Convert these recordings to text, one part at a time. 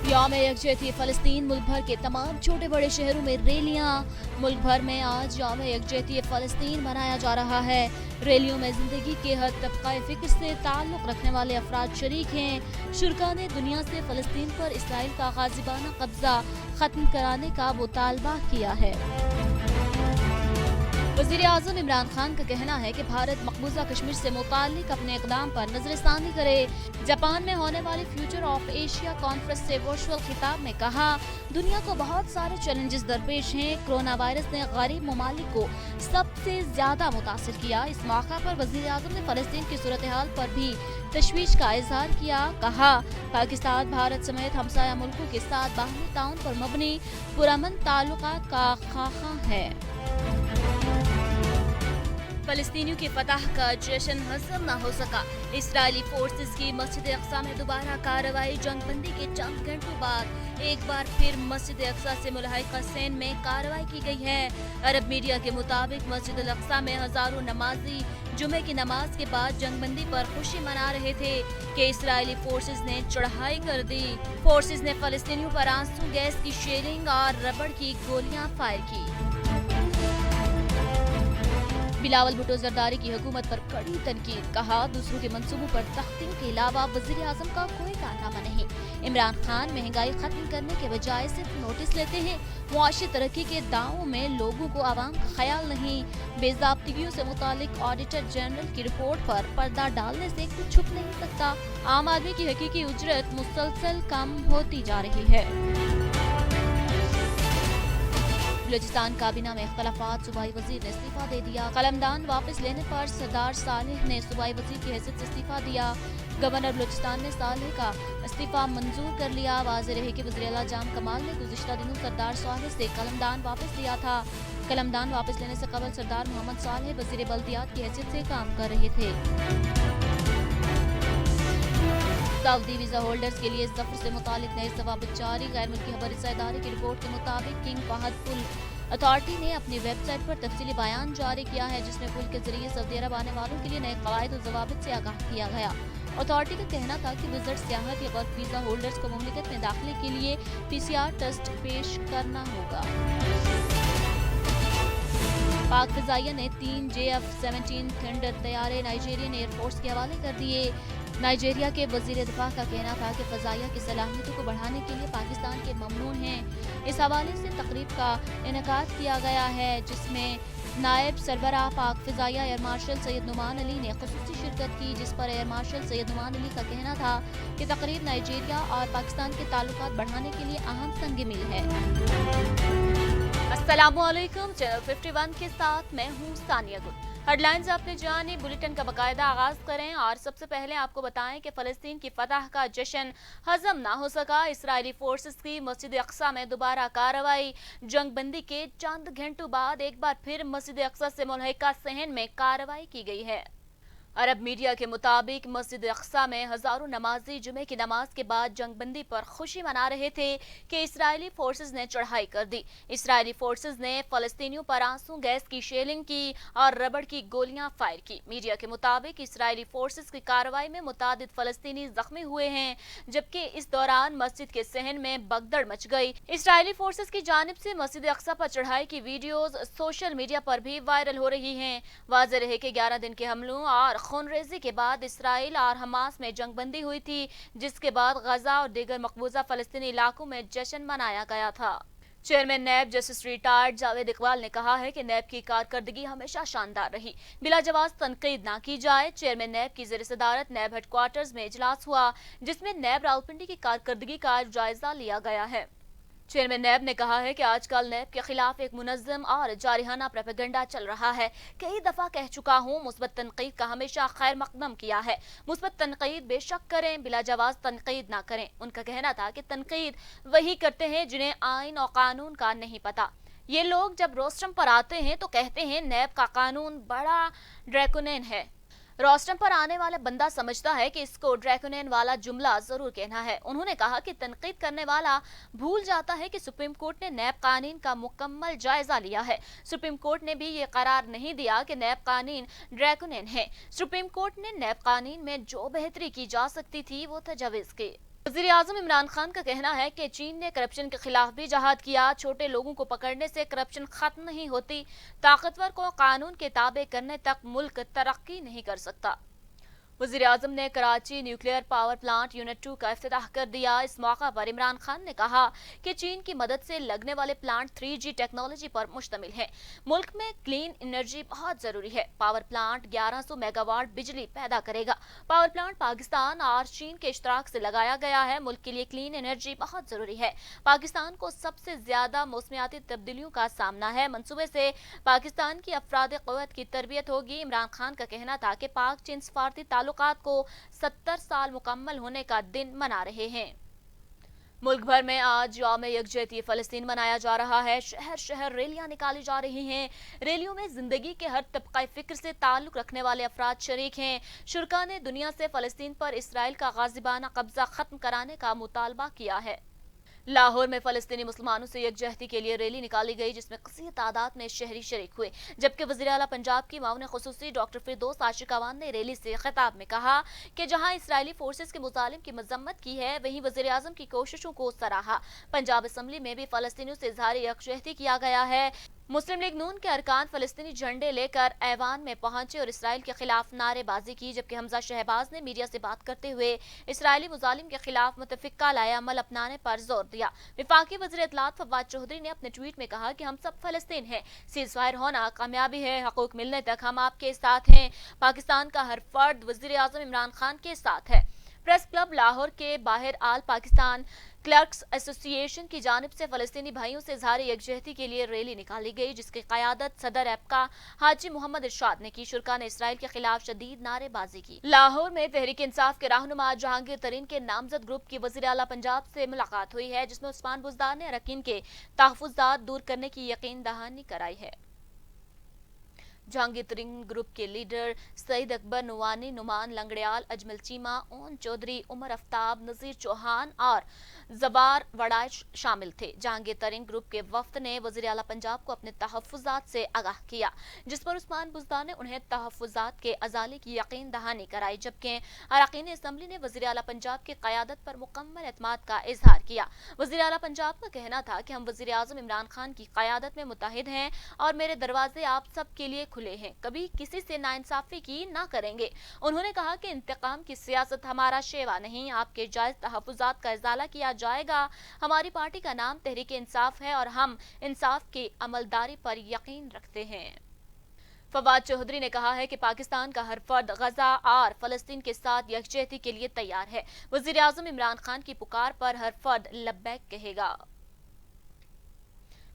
यौम यकजहती फ़लस्तीन, मुल्क भर के तमाम छोटे बड़े शहरों में रैलियां। मुल्क भर में आज यौम यकजहती फ़लस्तीन मनाया जा रहा है। रैलियों में जिंदगी के हर तबका फ़िक्र से ताल्लुक़ रखने वाले अफराद शरीक हैं। शुरका ने दुनिया से फ़लस्तीन पर इसराइल का गाज़िबाना कब्जा ख़त्म कराने का मुतालबा किया है। वज़ीर आज़म इमरान खान का कहना है कि भारत मकबूजा कश्मीर से मुताल्लिक अपने इक़दाम पर नज़रसानी करे। जापान में होने वाली फ्यूचर ऑफ एशिया कॉन्फ्रेंस से वर्चुअल खिताब में कहा, दुनिया को बहुत सारे चैलेंजेस दरपेश हैं। कोरोना वायरस ने गरीब ममालिक को सबसे ज्यादा मुतासिर किया। इस मौका पर वज़ीर आज़म ने फ़लस्तीन की सूरत हाल पर भी तशवीश का इजहार किया। कहा, पाकिस्तान भारत समेत हमसाया मुल्कों के साथ बाहमी ताउन पर मबनी पुरअमन ताल्लुकात का ख़्वाह है। फ़लस्तीनियों की फतह का जश्न हज़म न हो सका। इसराइली फोर्सेस की मस्जिद अक्सा में दोबारा कार्रवाई। जंगबंदी के चंद घंटों बाद एक बार फिर मस्जिद अक्सा से मुल्हिका सेन में कार्रवाई की गई है। अरब मीडिया के मुताबिक मस्जिद अक्सा में हजारों नमाजी जुमे की नमाज के बाद जंगबंदी पर खुशी मना रहे थे कि इसराइली फोर्सेस ने चढ़ाई कर दी। फोर्सेस ने फ़लस्तीनियों पर आंसू गैस की शेलिंग और रबड़ की गोलियां फायर की। बिलावल भुट्टो जरदारी की हुकूमत पर कड़ी तनकीद। कहा, दूसरों के मंसूबों पर तख्तियों के अलावा वज़ीर आज़म का कोई कारनामा नहीं। इमरान खान महंगाई खत्म करने के बजाय सिर्फ नोटिस लेते हैं। मुआशी तरक्की के दावों में लोगों को आवाम का ख्याल नहीं। बेज़ाब्तिगियों से मुतालिक ऑडिटर जनरल की रिपोर्ट पर पर्दा डालने से कुछ छुप नहीं सकता। आम आदमी की हकीकी उजरत मुसलसल कम होती जा रही है। बलूचिस्तान काबीना में इख्तलाफात, सूबाई वजीर ने इस्तीफा दे दिया। कलमदान वापस लेने पर सरदार सालेह ने सूबाई वजीर की हैसियत से इस्तीफा दिया। गवर्नर बलूचिस्तान ने सालेह का इस्तीफा मंजूर कर लिया। वाज़ेह रहे कि वज़ीर आला जाम कमाल ने गुज़िश्ता दिनों सरदार सालेह से कलमदान वापस लिया था। कलमदान वापस लेने से कबल सरदार मोहम्मद सालेह वज़ीर बल्दियात की हैसियत से काम कर रहे थे। सऊदी वीजा होल्डर्स के लिए सफर से मुतालिक नए ज़वाबित जारी। गैर मुल्की खबरसां इदारे की रिपोर्ट के मुताबिक किंग फहद पुल अथॉरिटी ने अपनी वेबसाइट पर तफसीली बयान जारी किया है, जिसमें पुल के जरिए सऊदी अरब आने वालों के लिए नए कवायद और ज़वाबित से आगाह किया गया। अथॉरिटी का कहना था कि विजिट सियाहत या वर्क वीजा होल्डर्स को मुमलिकत में दाखिले के लिए PCR टेस्ट पेश करना होगा। पाक फ़िज़ाइया ने 3 JF-17 थंडर तैयारे नाइजीरियन एयरफोर्स के हवाले कर दिए। नाइजीरिया के वज़ीर दिफा का कहना था कि फ़ज़ाइया की सलाहियतों को बढ़ाने के लिए पाकिस्तान के ममनून हैं। इस हवाले से तकरीब का इनेकाद किया गया है, जिसमें नायब सरबराह पाक फ़िज़ाइया एयर मार्शल सैयद नुमान अली ने ख़ुसूसी शिरकत की, जिस पर एयर मार्शल सैयद नुमान अली का कहना था कि तकरीब नाइजीरिया और पाकिस्तान के ताल्लुकात बढ़ाने के लिए अहम संग मील है। अस्सलामुअलैकुम, चैनल 51 के साथ मैं हूँ सानिया गुल। हेडलाइंस आपने जानी, बुलेटिन का बाकायदा आगाज करें और सबसे पहले आपको बताएं कि फ़लस्तीन की फतह का जश्न हजम ना हो सका। इसराइली फोर्सेस की मस्जिद अक्सा में दोबारा कार्रवाई। जंगबंदी के चंद घंटों बाद एक बार फिर मस्जिद अक्सा से मुल्हिका सहन में कार्रवाई की गई है। अरब मीडिया के मुताबिक मस्जिद अक्सा में हजारों नमाजी जुमे की नमाज के बाद जंगबंदी पर खुशी मना रहे थे कि इसराइली फोर्सेस ने चढ़ाई कर दी। इसराइली फोर्सेस ने फ़लस्तीनियों पर आंसू गैस की शेलिंग की और रबड़ की गोलियां फायर की। मीडिया के मुताबिक इसराइली फोर्सेस की कार्रवाई में मुतादिद फ़लस्तीनी जख्मी हुए हैं, जबकि इस दौरान मस्जिद के सहन में भगदड़ मच गई। इसराइली फोर्सेस की जानिब से मस्जिद अक्सा पर चढ़ाई की वीडियोज सोशल मीडिया पर भी वायरल हो रही हैं। वाज़ेह रहे कि 11 दिन के हमलों और खूनरेज़ी के बाद इसराइल और हमास में जंगबंदी हुई थी, जिसके बाद गजा और दीगर मकबूजा फ़लस्तीनी इलाकों में जश्न मनाया गया था। Chairman NAB justice retired Javed Iqbal ने कहा है कि नैब की कारकर्दगी हमेशा शानदार रही, बिला जवाज तनकीद न की जाए। चेयरमैन नैब की ज़ेर सदारत नैब हेडक्वार्टर्स में इजलास हुआ, जिसमें नैब रावलपिंडी की कारकर्दगी का जायजा लिया गया है। चेयरमैन नैब ने कहा है कि आजकल नैब के खिलाफ एक मुनज़्ज़म और जारिहाना प्रोपेगेंडा चल रहा है। कई दफ़ा कह चुका हूँ, मुस्बत तनकीद का हमेशा खैर मकदम किया है। मुस्बत तनकीद बेशक करें, बिला जवाज तनकीद ना करें। उनका कहना था कि तनकीद वही करते हैं जिन्हें आइन और कानून का नहीं पता। ये लोग जब रोस्टम पर आते हैं तो कहते हैं नैब का कानून बड़ा ड्रैकोनियन है। रोस्टम पर आने वाला बंदा समझता है कि इसको ड्रैकोनियन वाला जुमला जरूर कहना है। उन्होंने कहा कि तनकीद करने वाला भूल जाता है कि सुप्रीम कोर्ट ने नैब कानून का मुकम्मल जायजा लिया है। सुप्रीम कोर्ट ने भी ये करार नहीं दिया कि नैब कानून ड्रैकोनियन है। सुप्रीम कोर्ट ने नैब कानून में जो बेहतरी की जा सकती थी वो तजवीज़ की। वज़ीर आज़म इमरान खान का कहना है कि चीन ने करप्शन के खिलाफ भी जहाद किया। छोटे लोगों को पकड़ने से करप्शन खत्म नहीं होती। ताकतवर को कानून के ताबे करने तक मुल्क तरक्की नहीं कर सकता। वज़ीर आज़म ने Karachi nuclear power plant unit 2 का इफ्तिताह कर दिया। इस मौका पर इमरान खान ने कहा कि चीन की मदद से लगने वाले प्लांट 3G टेक्नोलॉजी पर मुश्तमिल है। मुल्क में क्लीन एनर्जी बहुत जरूरी है। पावर प्लांट 1100 मेगावाट बिजली पैदा करेगा। पावर प्लांट पाकिस्तान और चीन के इश्तराक से लगाया गया है। मुल्क के लिए क्लीन एनर्जी बहुत जरूरी है। पाकिस्तान को सबसे ज्यादा मौसमियाती तब्दीलियों का सामना है। मंसूबे से पाकिस्तान की अफराद क़ुव्वत की तरबियत होगी। इमरान खान का कहना था कि पाक चीन सफारती ताल्लुकात को 70 साल मुकम्मल होने का दिन मना रहे हैं। मुल्क भर में आज यौम यकजहती फ़लस्तीन मनाया जा रहा है। शहर शहर रैलियां निकाली जा रही हैं। रैलियों में जिंदगी के हर तबका फ़िक्र से ताल्लुक रखने वाले अफराद शरीक हैं। शुरका ने दुनिया से फ़लस्तीन पर इसराइल का गाज़िबाना कब्जा खत्म कराने का मुतालबा किया है। लाहौर में फ़लस्तीनी मुसलमानों से यकजहती के लिए रैली निकाली गई, जिसमें कसीर तादाद में शहरी शरीक हुए। जबकि वज़ीर आला पंजाब की माउन खुसूसी डॉक्टर फिरदौस आशिक अवान ने रैली से खिताब में कहा कि जहां इसराइली फोर्सेस के मुजालिम की मजम्मत की है, वहीं वज़ीर आज़म की कोशिशों को सराहा। पंजाब असम्बली में भी फ़लस्तीनियों से इज़हार यकजहती किया गया है। मुस्लिम लीग नून के अरकान फ़लस्तीनी झंडे लेकर ऐवान में पहुंचे और इसराइल के खिलाफ नारेबाजी की। जबकि हमजा शहबाज ने मीडिया से बात करते हुए इसराइली मुजालिम के खिलाफ मुतफ़िक़ा लाए अमल अपनाने पर जोर दिया। वफाकी वज़ीर इत्तलात फवाद चौधरी ने अपने ट्वीट में कहा कि हम सब फ़लस्तीन हैं। सीज़फायर होना कामयाबी है। हकूक़ मिलने तक हम आपके साथ हैं। पाकिस्तान का हर फर्द वज़ीर आज़म इमरान खान के साथ है। प्रेस क्लब लाहौर के बाहर आल पाकिस्तान क्लर्क्स एसोसिएशन की जानिब से फ़लस्तीनी भाइयों से इज़हार यकजहती के लिए रैली निकाली गई, जिसकी क़यादत सदर एपका हाजी मोहम्मद इरशाद ने की। शुरका ने इसराइल के खिलाफ शदीद नारेबाजी की। लाहौर में तहरीक इंसाफ के रहनुमा जहांगीर तरीन के नामजद ग्रुप की वज़ीर आला पंजाब से मुलाकात हुई है, जिसमें उस्मान बुज़दार ने अरकान के तहफ़्फ़ुज़ात दूर करने की यकीन दहानी कराई है। जहांगीर तरीन ग्रुप के लीडर सईद अकबर नुवानी, नुमान लंगड़ियाल, अजमल चीमा, ओन चौधरी, उमर आफ्ताब, नज़ीर चौहान और जबार वड़ाइश शामिल थे। जहांगीर तरीन ग्रुप के वफ्द ने वज़ीर आला पंजाब को अपने तहफ़्फ़ुज़ात से आगाह किया, जिस पर उस्मान बुज़दार ने उन्हें तहफ़्फ़ुज़ात के अज़ाले की यकीन दहानी कराई। जबकि अरकान असम्बली ने वज़ीर आला पंजाब की क़यादत पर मुकम्मल एतमाद का इजहार किया। वज़ीर आला पंजाब का कहना था कि हम वज़ीर आज़म इमरान खान की क़यादत में मुत्तहिद हैं और मेरे दरवाजे आप सब के लिए खुले हैं। कभी किसी से नाइंसाफी की ना करेंगे। उन्होंने कहा कि इंतकाम की सियासत हमारा शेवा नहीं। आपके जायज तहफ़्फ़ुज़ात का इज़ाला किया जाएगा। हमारी पार्टी का नाम तहरीक इंसाफ है और हम इंसाफ की अमलदारी पर यकीन रखते हैं। फवाद चौधरी ने कहा है कि पाकिस्तान का हर फर्द गजा और फ़लस्तीन के साथ यकजहती के लिए तैयार है। वज़ीर आज़म इमरान खान की पुकार पर हर फर्द लब्बैक कहेगा।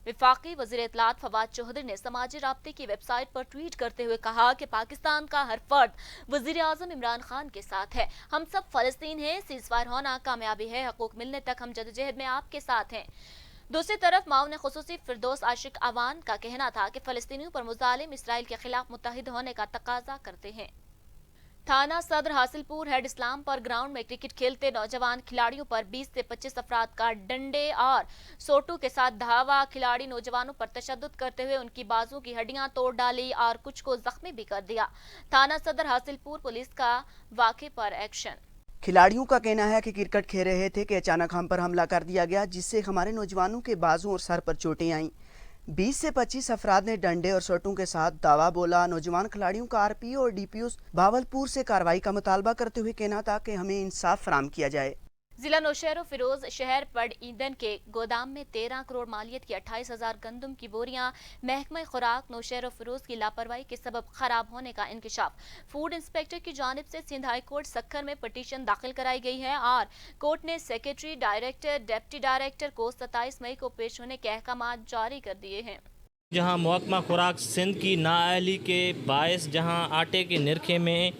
वफाकी वज़ीर इत्तलात फवाद चौधरी ने समाजी राब्ते की वेबसाइट पर ट्वीट करते हुए कहा कि पाकिस्तान का हर फर्द वज़ीर आज़म इमरान खान के साथ है। हम सब फ़लस्तीन हैं। सीज़फायर होना कामयाबी है। हकूक़ मिलने तक हम जदोजहद में आपके साथ हैं। दूसरी तरफ माउन खुसूसी फिरदौस आशिक अवान का कहना था कि फ़लस्तीनियों पर मुजालिम इसराइल के खिलाफ मुत्तहिद होने का तकाजा करते हैं। थाना सदर हासिलपुर हेड इस्लाम पर ग्राउंड में क्रिकेट खेलते नौजवान खिलाड़ियों पर 20 से 25 अफराद का डंडे और सोटू के साथ धावा। खिलाड़ी नौजवानों पर तशद्दुद करते हुए उनकी बाजू की हड्डियां तोड़ डाली और कुछ को जख्मी भी कर दिया। थाना सदर हासिलपुर पुलिस का वाक़े पर एक्शन। खिलाड़ियों का कहना है कि क्रिकेट खेल रहे थे कि अचानक हम पर हमला कर दिया गया, जिससे हमारे नौजवानों के बाजू और सर पर चोटें आईं। 20 से 25 अफराद ने डंडे और सोटों के साथ दावा बोला। नौजवान खिलाड़ियों का आरपीओ और डीपीओ भावलपुर से कार्रवाई का मुतालबा करते हुए कहना था कि हमें इंसाफ फराहम किया जाए। जिला नौशहर फिरोज शहर पर ईंधन के गोदाम में 13 करोड़ मालियत की 28,000 गंदम की बोरियां महकमा खुराक नौशहर फिरोज की लापरवाही के सबब खराब होने का इंकशाफ। फूड इंस्पेक्टर की जानिब से सिंध हाई कोर्ट सक्खर में पटिशन दाखिल कराई गई है और कोर्ट ने सेक्रेटरी, डायरेक्टर, डिप्टी डायरेक्टर को 27 मई को पेश होने के अहकामात जारी कर दिए हैं। जहां महकमा खुराक सिंध की नाअहली के बायस जहां आटे के निरखे में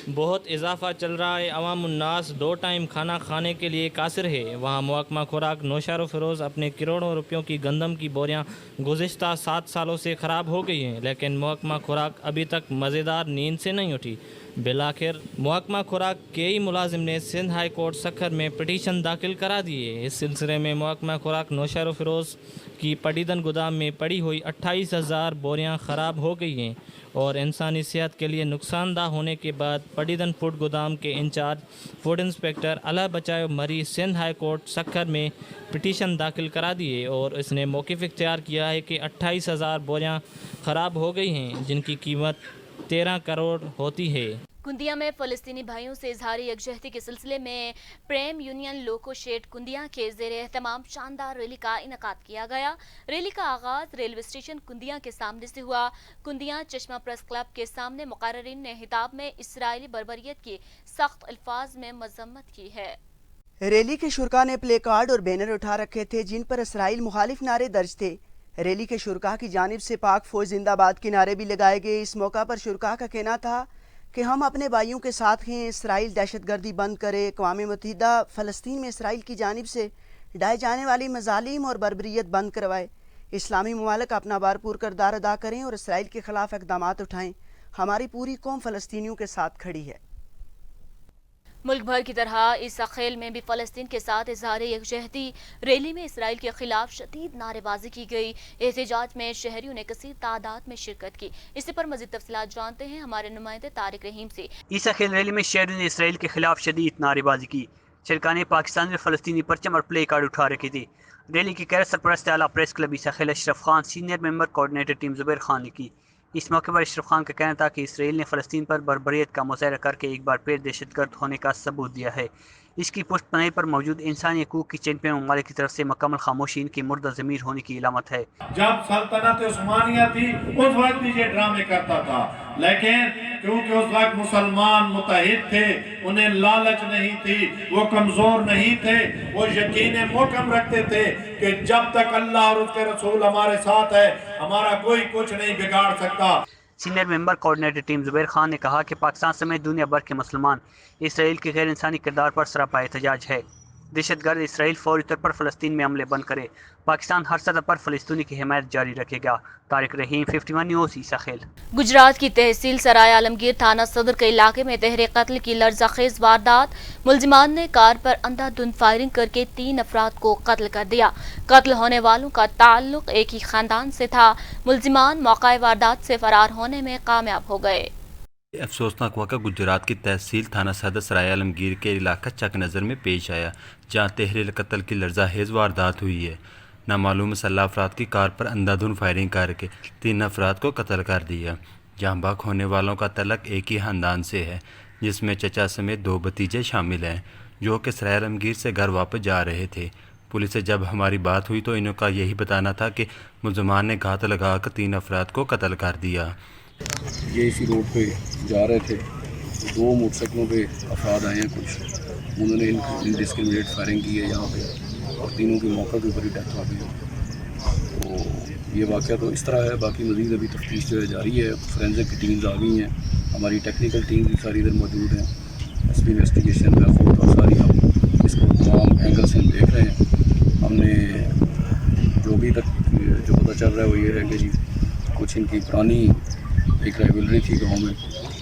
बहुत इजाफा चल रहा है, अवामुन्नास 2 टाइम खाना खाने के लिए कासिर है, वहाँ महकमा खुराक नौशहर फिरोज़ अपने करोड़ों रुपयों की गंदम की बोरियां गुज़िश्ता 7 सालों से ख़राब हो गई हैं, लेकिन महकमा खुराक अभी तक मज़ेदार नींद से नहीं उठी। बिलाखिर महकमा खुराक के ही मुलाजिम ने सिंध हाई कोर्ट सखर में पटिशन दाखिल करा दिए। इस सिलसिले में महकमा खुराक नौशहर फिरोज़ की पटीदन गोदाम में पड़ी हुई 28,000 बोरियां ख़राब हो गई हैं और इंसानी सेहत के लिए नुकसानदा होने के बाद पटीदन फूड गोदाम के इंचार्ज फूड इंस्पेक्टर अल्लाह बचाओ मरी सिंध हाई कोर्ट सखर में पटिशन दाखिल करा दिए और इसने मौक़िफ़ इख्तियार किया है कि 28,000 बोरियां ख़राब हो गई हैं जिनकी कीमत 13 करोड़ होती है। कुंदिया में फ़लस्तीनी भाइयों से इजहारी यकजहती के सिलसिले में प्रेम यूनियन लोको शेड कुंदिया के ज़ेर एहतमाम शानदार रैली का इनकाद किया गया। रैली का आगाज़ रेलवे स्टेशन कुंदिया के सामने से हुआ। कुंदिया चश्मा प्रेस क्लब के सामने मुक़र्रिरीन ने हिताब में इसराइली बर्बरियत की सख्त अल्फाज में मजम्मत की है। रैली के शुरका ने प्ले कार्ड और बैनर उठा रखे थे जिन पर इसराइल मुखालिफ नारे दर्ज थे। रैली के शुरका की जानिब से पाक फौज जिंदाबाद के नारे भी लगाए गए। इस मौका पर शुरका का कहना था कि हम अपने भाइयों के साथ हैं, इसराइल दहशतगर्दी बंद करे। अक़वाम मुत्तहिदा फ़लस्तीन में इसराइल की जानिब से ढाए जाने वाली मज़ालिम और बर्बरियत बंद करवाए। इस्लामी ममालिक अपना भरपूर किरदार अदा करें और इसराइल के ख़िलाफ़ इक़दाम उठाएँ। हमारी पूरी कौम फ़लस्तीनियों के साथ खड़ी है। मुल्क भर की तरह इस खेल में भी फ़लस्तीन के साथ इजहार यकजहती रैली में इसराइल के खिलाफ शदीद नारेबाजी की गई। एहतजाज में शहरियों ने कसीर तादाद में शिरकत की। इसी पर मज़ीद तफसीलात जानते हैं हमारे नुमाइंदे तारिक रहीम से। इस खेल रैली में शहरियों ने इसराइल के खिलाफ शदीद नारेबाजी की। शरका ने पाकिस्तान में फ़लस्तीनी परचम और प्ले कार्ड उठा रखे थे। रैली की कैरत सरपरस्त आला प्रेस क्लब ईसा खेल Ashraf Khan, senior member coordinator team Zubair Khan ने की। इस मौके पर अशरफ खान का कहना था कि इसराइल ने फ़लस्तीन पर बर्बरियत का मुज़ाहरा करके एक बार फिर दहशतगर्द होने का सबूत दिया है। इसकी पुष्ट पनाही पर मौजूद इंसानी हकूक़ की चैंपियन ममालिक की तरफ से मुकम्मल खामोशी इनकी मुर्दा ज़मीर होने की इलामत है। जब सल्तनत उस्मानिया थी उस वक्त भी ये ड्रामे करता था, लेकिन क्योंकि उस वक्त मुसलमान मुत्तहिद थे, उन्हें लालच नहीं थी, वो कमजोर नहीं थे, वो यकीन मुकम रखते थे कि जब तक अल्लाह और उसके रसूल हमारे साथ है हमारा कोई कुछ नहीं बिगाड़ सकता। Senior member coordinator team Zubair Khan ने कहा कि पाकिस्तान समेत दुनिया भर के मुसलमान इसराइल के गैर इंसानी किरदार पर सरापा एहतजाज है। दहशतगर्द इसराइल फौरी तौर पर फ़लस्तीन में हमले बंद करे। पाकिस्तान हर सतह पर फ़लस्तीनी की हिमायत जारी रखेगा। तारिक रहीम, 51 न्यूज़, ईसा खेल। गुजरात की तहसील सराय आलमगीर थाना सदर के इलाके में तहरीर कत्ल की लर्ज़ाखेज़ वारदात। मुलजिमान ने कार पर अंधाधुंध फायरिंग करके 3 अफराद को कत्ल कर दिया। कत्ल होने वालों का ताल्लुक एक ही खानदान से था। मुलजिमान मौका वारदात से फरार होने में कामयाब हो गए। अफसोसनाक वाक़ा गुजरात की तहसील थाना सदर सराय आलमगीर के इलाका चक नज़र में पेश आया, जहाँ तहरीर कत्ल की लर्ज़ाखेज़ वारदात हुई है। नामालूम मुसल्लह अफराद की कार पर अंधाधुंध फायरिंग करके 3 अफराद को कत्ल कर दिया। जहाँ बाक होने वालों का तलक एक ही खानदान से है, जिसमें चचा समेत 2 भतीजे शामिल हैं, जो कि सराय आलमगीर से घर वापस जा रहे थे। पुलिस से जब हमारी बात हुई तो इनका यही बताना था कि मुलजमान ने घात लगाकर 3 अफराद को कत्ल कर दिया। ये इसी रोड पे जा रहे थे, 2 मोटरसाइकिलों पे अफराद आए हैं कुछ, उन्होंने इनडिस्क्रिमिनेट फायरिंग की है यहाँ पे और तीनों की मौके के ऊपर ही डेथ हो गई है। तो ये वाक़या तो इस तरह है। बाकी मज़ीद अभी तफ्तीश जो है जारी है। फोरेंसिक की टीम्स आ गई हैं, हमारी टेक्निकल टीम भी सारी इधर मौजूद हैं। एसपी इन्वेस्टिगेशन में खुद और सारी हम इसको तमाम एंगल से हम देख रहे हैं। हमने जो भी तक जो पता चल रहा है वो ये है कि जी कुछ इनकी पुरानी एक राइवलरी थी गांव में,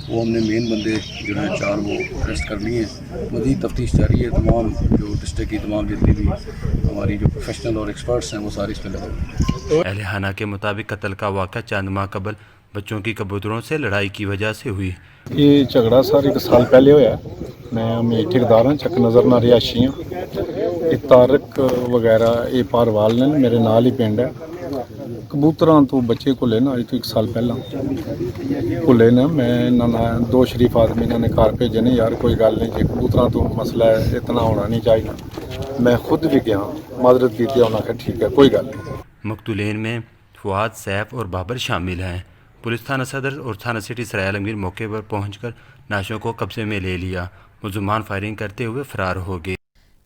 वो हमने मेन बंदे जो है 4 वो अरेस्ट कर लिए हैं। मज़ीद तफ्तीश जारी है। तमाम जो डिस्ट्रिक्ट की तमाम जितनी भी हमारी जो प्रोफेशनल और एक्सपर्ट्स हैं वो सारे इस पर लगे हुए हैं। अहलियाना के मुताबिक कत्ल का वाक़ा चंद माह कबल बच्चों की कबूतरों से लड़ाई की वजह से हुई। ये झगड़ा सर 1 साल पहले होया। मैं ठेकेदार हाँ, चक नज़र ना रिहायशी हाँ। ये तारक वगैरह ये पारवाल ने मेरे नाल ही पिंड है। कबूतरां तो बच्चे को लेना अज तो 1 साल पहला को लेना मैं इन्होंने 2 शरीफ आदमी इन्होंने घर भेजे ने, यार कोई गल नहीं, जो कबूतरां तो मसला है इतना होना नहीं चाहिए। मैं खुद भी गया मदद की, उन्होंने आखिया ठीक है कोई गल नहीं। मकतूलेन में फुआद, सैफ और बाबर शामिल हैं। पुलिस थाना सदर और थाना सिटी सराय आलमगीर मौके पर पहुंचकर नाशों को कब्जे में ले लिया। मुलजमान फायरिंग करते हुए फरार हो गए।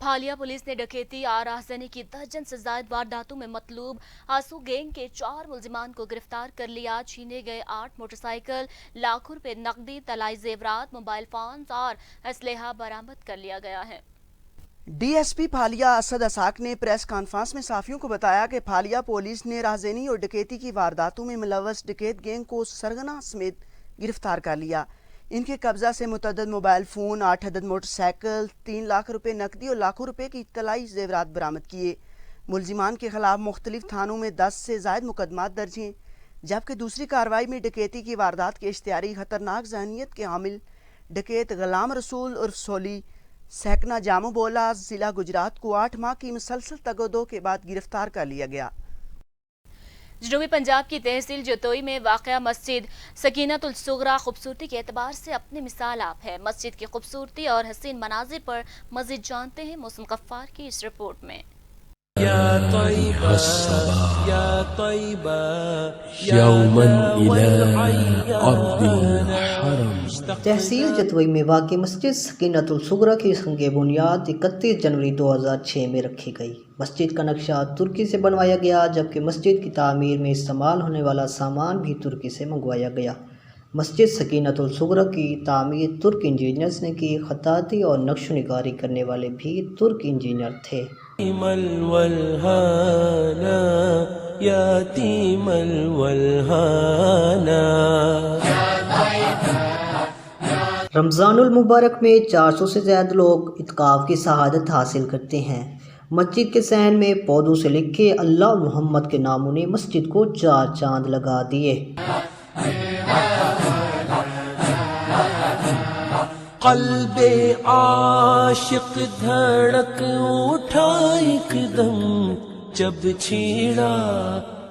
फालिया पुलिस ने डकैती और राहज़नी की 10 से ज़ायद वारदातों में मतलूब आंसू गैंग के 4 मुलजिमान को गिरफ्तार कर लिया। छीने गए 8 मोटरसाइकिल, लाखों रुपए नकदी, तलाई जेवरात, मोबाइल फोन और असलहा बरामद कर लिया गया है। डीएसपी फालिया असद असाक ने प्रेस कॉन्फ्रेंस में साफियों को बताया कि फालिया पुलिस ने राहज़नी और डकैती की वारदातों में मुलव्वस डकैत गैंग को सरगना समेत गिरफ्तार कर लिया। इनके कब्जा से मुतअद्दिद मोबाइल फ़ोन, 8 अदद मोटरसाइकिल, 3 लाख रुपए नकदी और लाखों रुपए की इत्तलाई जेवरात बरामद किए। मुलजिमान के खिलाफ मुख्तलिफ थानों में 10 से ज़ायद मुकदमात दर्ज हैं, जबकि दूसरी कार्रवाई में डकैती की वारदात के इश्तिहारी खतरनाक ज़हनियत के हामिल डकैत गुलाम रसूल उर्फ सोली सैकना जामो बोला ज़िला गुजरात को 8 माह की मुसलसल तगदो के बाद गिरफ्तार कर लिया गया। जनूबी पंजाब की तहसील जतोई में वाक़या मस्जिद सकीनतुल सुगरा खूबसूरती के एतबार से अपनी मिसाल आप है। मस्जिद की खूबसूरती और हसीन मनाजिर पर मज़ीद जानते हैं मौसम गफ्फार की इस रिपोर्ट में। तहसील जतोई में वाक़ मस्जिद सकीनतुल सुगरा की संग बुनियाद 31 जनवरी 2006 में रखी गई। मस्जिद का नक्शा तुर्की से बनवाया गया, जबकि मस्जिद की तामीर में इस्तेमाल होने वाला सामान भी तुर्की से मंगवाया गया। मस्जिद सकीनतुल सुगरा की तामीर तुर्क इंजीनियर्स ने की। खताती और नक्श निगारी करने वाले भी तुर्क इंजीनियर थे। रमज़ानुल मुबारक में 400 से ज़्यादा लोग इत्काफ की शहादत हासिल करते हैं। मस्जिद के सहन में पौधों से लिखे अल्लाह मोहम्मद के नामों ने मस्जिद को 4 चांद लगा दिए। क़ल्बे आशिक धड़क उठा एकदम जब छेड़ा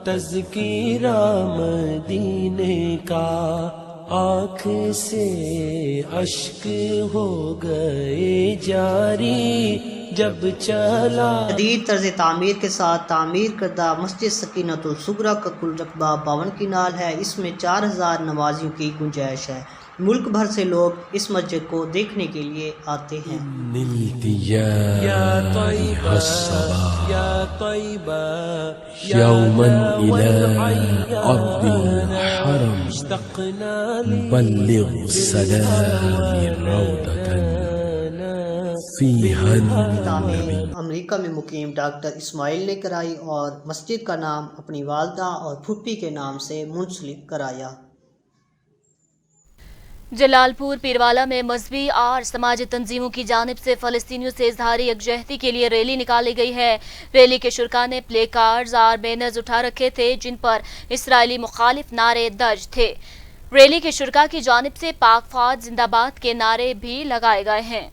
तज़किरा मदीने का, आँख से अश्क हो गए जारी जब चला। जदीद तर्ज तामीर के साथ तामीर करदा मस्जिद सकीनतुल सुगरा का कुल रकबा 52 किनाल है। इसमें 4000 नमाजियों की गुंजाइश है। मुल्क भर से लोग इस मस्जिद को देखने के लिए आते हैं। अमेरिका में मुकीम डॉक्टर इस्माइल ने कराई और मस्जिद का नाम अपनी वालदा और फुप्पी के नाम से मुंसलिक कराया। जलालपुर पीरवाला में मजहबी और समाजी तंजीमों की जानिब से फ़लस्तीनियों से इजहारी यकजहती के लिए रैली निकाली गई है। रैली के शुरका ने प्ले कार्ड्स और बैनर्स उठा रखे थे, जिन पर इसराइली मुखालिफ नारे दर्ज थे। रैली के शुरका की जानिब से पाक फौज जिंदाबाद के नारे भी लगाए गए हैं।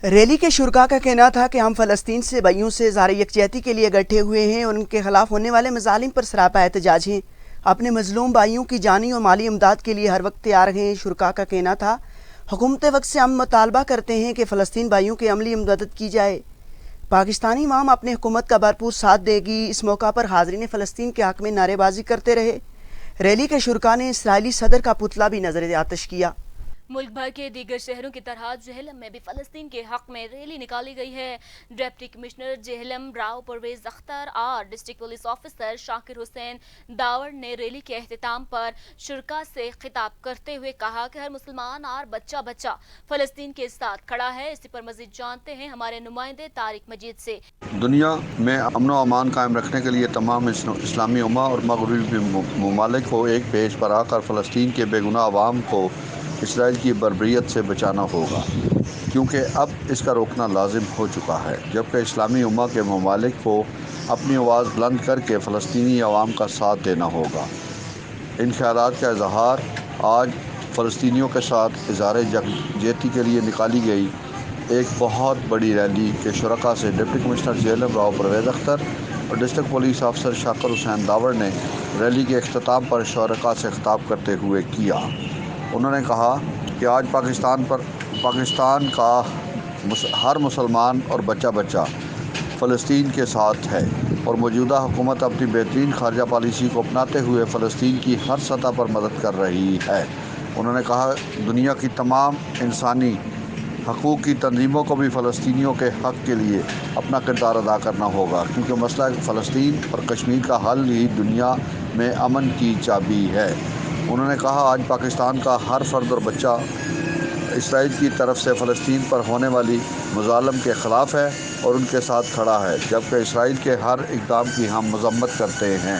रैली के शुरका का कहना था कि हम फ़लस्तीन से बइयों से इजहारी यकजहती के लिए इकट्ठे हुए हैं और उनके खिलाफ होने वाले मज़ालिम पर सरापा एहतजाज हैं। अपने मजलूम भाइयों की जानी और माली इमदाद के लिए हर वक्त तैयार हैं। शुरका का कहना था, हुकूमत वक्त से हम मुतालबा करते हैं कि फ़लस्तीन भाइयों की अमली मदद की जाए। पाकिस्तानी इमाम अपने हुकूमत का भरपूर साथ देगी। इस मौका पर हाज़रीन फ़लस्तीन के हक़ में नारेबाजी करते रहे। रैली के शुरका ने इसराइली सदर का पुतला भी नजर आतिश किया। मुल्क भर के दीगर शहरों की तरह जेहलम में भी फ़लस्तीन के हक़ में रैली निकाली गई है। डिप्टी कमिश्नर जेहलम राव परवेज अख्तर और district police officer Shakir Hussain the power ने रैली के अख्तिताम पर शुरका से खिताब करते हुए कहा कि हर मुसलमान और बच्चा बच्चा फ़लस्तीन के साथ खड़ा है। इसी पर मज़ीद जानते हैं हमारे नुमाइंदे तारिक मजीद से। दुनिया में अमन व अमान कायम रखने के लिए तमाम इस्लामी उम्मा और मगरबी ममालिक को एक पेज पर आकर फ़लस्तीन के बेगुनाह अवाम को इसराइल की बर्बरियत से बचाना होगा, क्योंकि अब इसका रोकना लाजिम हो चुका है। जबकि इस्लामी उम्मा के ममालिक को अपनी आवाज़ बुलंद करके फ़लस्तीनी अवाम का साथ देना होगा। इन ख्यालात का इजहार आज फ़लस्तीनियों के साथ इज़हार यकजहती के लिए निकाली गई एक बहुत बड़ी रैली के शुरका से डिप्टी कमिश्नर जेहलम राव परवेज़ अख्तर और district police officer Shakir Hussain the power ने रैली के अख्तिताम पर शुरका से खिताब करते हुए किया। उन्होंने कहा कि आज पाकिस्तान का हर मुसलमान और बच्चा बच्चा फ़लस्तीन के साथ है और मौजूदा हुकूमत अपनी बेहतरीन खारजा पॉलिसी को अपनाते हुए फ़लस्तीन की हर सतह पर मदद कर रही है। उन्होंने कहा दुनिया की तमाम इंसानी हकूक़ की तंजीमों को भी फ़लस्तीनियों के हक़ के लिए अपना किरदार अदा करना होगा, क्योंकि मसला फ़लस्तीन और कश्मीर का हल ही दुनिया में अमन की चाबी है। उन्होंने कहा आज पाकिस्तान का हर फर्द और बच्चा इसराइल की तरफ से फ़लस्तीन पर होने वाली मुज़ालम के ख़िलाफ़ है और उनके साथ खड़ा है, जबकि इसराइल के हर इक़दाम की हम मज़म्मत करते हैं।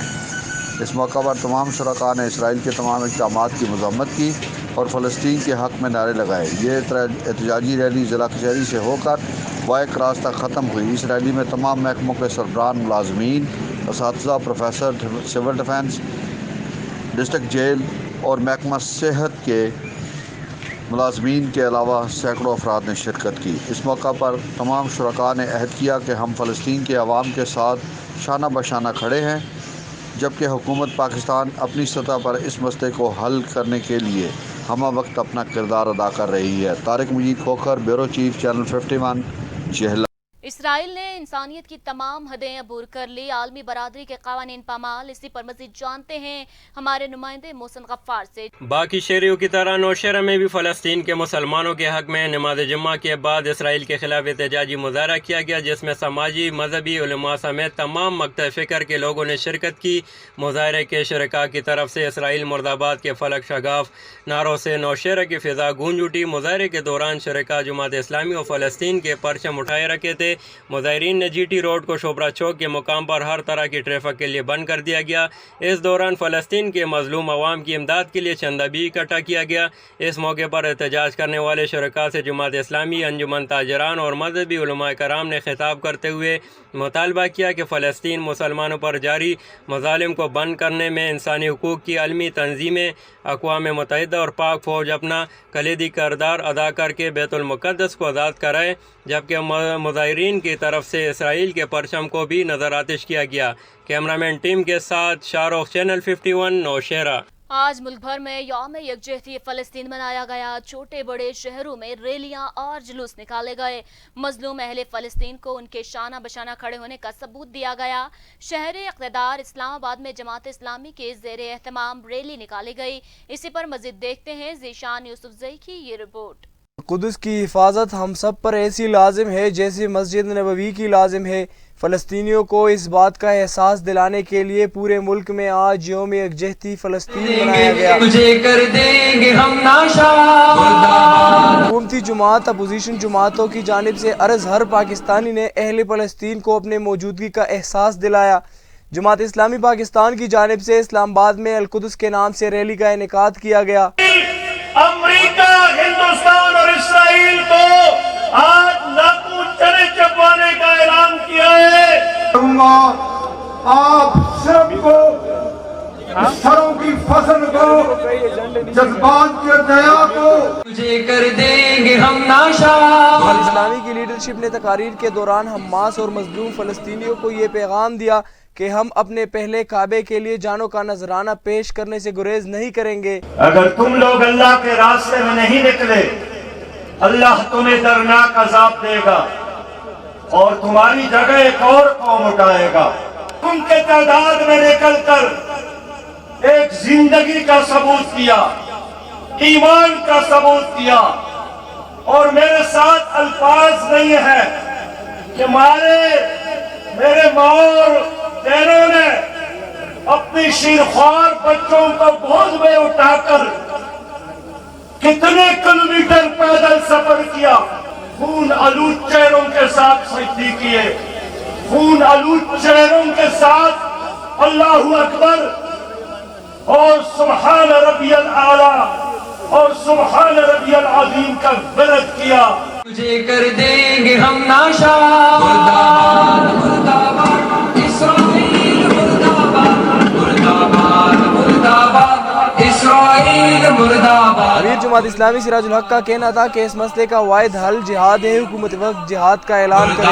इस मौका पर तमाम शुरका ने इसराइल के तमाम इक़दामात की मज़म्मत की और फ़लस्तीन के हक़ में नारे लगाए। ये एहतजाजी रैली ज़िला कचहरी से होकर वाई क्रॉस तक ख़त्म हुई। इस रैली में तमाम महकमों के सरबराह, मुलाजमीन, असातिज़ा, professor, civil defence, district jail और महकमा सेहत के मुलाजमीन के अलावा सैकड़ों अफराद ने शिरकत की। इस मौका पर तमाम शुरका ने अहद किया कि हम फ़लस्तीन के अवाम के साथ शाना बशाना खड़े हैं, जबकि हुकूमत पाकिस्तान अपनी सतह पर इस मसले को हल करने के लिए हमा वक्त अपना किरदार अदा कर रही है। Tariq Majeed Khokhar, bureau chief, channel 51, जहला। इसराइल ने इंसानियत की तमाम हदें अबूर कर ली, आलमी बरादरी के कावानीन पामाल। इसी पर मजीद जानते हैं हमारे नुमाइंदे मोहसिन गफ्फार से। बाकी शहरियों की तरह नौशहरा में भी फ़लस्तीन के मुसलमानों के हक़ में नमाज जुम्मा के बाद इसराइल के खिलाफ एहतजाजी मुजाहरा किया गया, जिसमें समाजी, मजहबी, उलमा समेत तमाम मकतब फ़िक्र के लोगों ने शिरकत की। मुजाहरे के शुरका की तरफ से इसराइल मुर्दाबाद के फलक शगाफ नारों से नौशहरा की फ़िज़ा गूंज उठी। मुजाहरे के दौरान शुरका जमात इस्लामी और फ़लस्तीन के परचम उठाए रखे थे। मुजाहिरीन ने GT रोड को शोबरा चौक के मुकाम पर हर तरह की ट्रैफिक के लिए बंद कर दिया गया। इस दौरान फ़लस्तीन के मजलूम अवाम की इमदाद के लिए चंदा भी इकट्ठा किया गया। इस मौके पर एहतजाज करने वाले शुरका से जमात इस्लामी, अंजुमन ताजरान और मजहबी उलमा कराम ने खिताब करते हुए मुतालबा किया कि फ़लस्तीन मुसलमानों पर जारी मज़ालिम को बंद करने में इंसानी हुकूक़ की आलमी तंजीमें, अक़वाम मुत्तहिदा और पाक फ़ौज अपना कलीदी किरदार अदा करके बैतुल मुक़द्दस को आज़ाद कराए, जबकि मुजाहिरीन की तरफ से इसराइल के परचम को भी नज़र आतिश किया गया। कैमरामैन टीम के साथ शाहरुख, चैनल 51, नौशहरा। आज मुल्क भर में यौम यकजहती फ़लस्तीन मनाया गया। छोटे बड़े शहरों में रैलियां और जुलूस निकाले गए। मजलूम अहले फ़लस्तीन को उनके शाना बशाना खड़े होने का सबूत दिया गया। शहर इक़्तिदार इस्लामाबाद में जमात इस्लामी के ज़ेरे एहतमाम रैली निकाली गई। इसी पर मज़ीद देखते हैं ज़ीशान यूसुफ़ज़ई की ये रिपोर्ट। कुदस की हिफाजत हम सब पर ऐसी लाजिम है जैसे मस्जिद नबवी की लाजिम है। फ़लस्तीनियों को इस बात का एहसास दिलाने के लिए पूरे मुल्क में आज यौम यकजहती फ़लस्तीन मनाया गया। तुझे कर देंगे हम नाशा। हुकूमती जमात, अपोजिशन जमातों की जानिब से अर्ज़ हर पाकिस्तानी ने अहले फ़लस्तीन को अपने मौजूदगी का एहसास दिलाया। जमात इस्लामी पाकिस्तान की जानिब से इस्लामाबाद में अल-कुद्स के नाम से रैली का इनेकाद किया गया। अमेरिका, हिंदुस्तान और इसराइल को आज नाकू चने चपवाने का ऐलान किया है। आप सबको सरों की फसल को, जज्बात के दया को तुझे कर देंगे हम नाशा। इस्लामी की लीडरशिप ने तकारीर के दौरान हमास और मजलूम फ़लस्तीनियों को ये पैगाम दिया कि हम अपने पहले काबे के लिए जानों का नजराना पेश करने से गुरेज नहीं करेंगे। अगर तुम लोग अल्लाह के रास्ते में नहीं निकले, अल्लाह तुम्हें दर्दनाक अजाब देगा और तुम्हारी जगह एक और कौम उठाएगा। उनके तादाद में निकलकर एक जिंदगी का सबूत दिया, ईमान का सबूत दिया। और मेरे साथ अल्फाज नहीं है कि मेरे माँ और बहनों ने अपनी शीरख्वार बच्चों को गोद में उठाकर कितने किलोमीटर पैदल सफर किया, खून आलूद चेहरों के साथ सजदी किए, खून आलूद चेहरों के साथ अल्लाहु अकबर और सुब्हान रब्बियल आला और सुब्हान रब्बियल अज़ीम का विरद किया। तुझे कर देंगे हम नाशा। मुर्दाबाद मुर्दाबाद इस्राइल, मुर्दाबाद मुर्दाबाद मुर्दाबाद इस्राइल, मुर्दाबाद। अमीर जमात इस्लामी सिराजुल हक का कहना था कि इस मसले का वाहिद हल जिहाद है। हुकूमत वक्त जिहाद का ऐलान करे।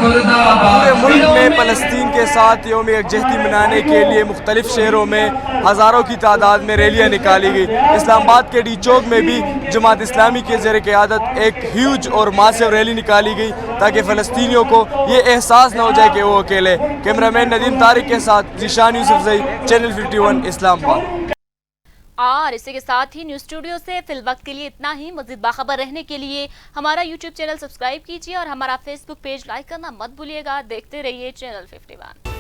पूरे मुल्क में फ़लस्तीन के साथ यौम यकजहती मनाने के लिए मुख्तलिफ शहरों में हज़ारों की तादाद में रैलियाँ निकाली गई। इस्लामाबाद के डी चौक में भी जमात इस्लामी के ज़ेर क़यादत एक ह्यूज और मासिव रैली निकाली गई ताकि फ़लस्तीनियों को ये एहसास न हो जाए कि वो अकेले। कैमरामैन नदीम तारिक के साथ ज़ीशान यूसुफ़ज़ई, चैनल 51, इस्लामाबाद। और इसी के साथ ही न्यूज़ स्टूडियो से फिल वक्त के लिए इतना ही। मज़ीद बाखबर रहने के लिए हमारा YouTube चैनल सब्सक्राइब कीजिए और हमारा Facebook पेज लाइक करना मत भूलिएगा। देखते रहिए चैनल 51।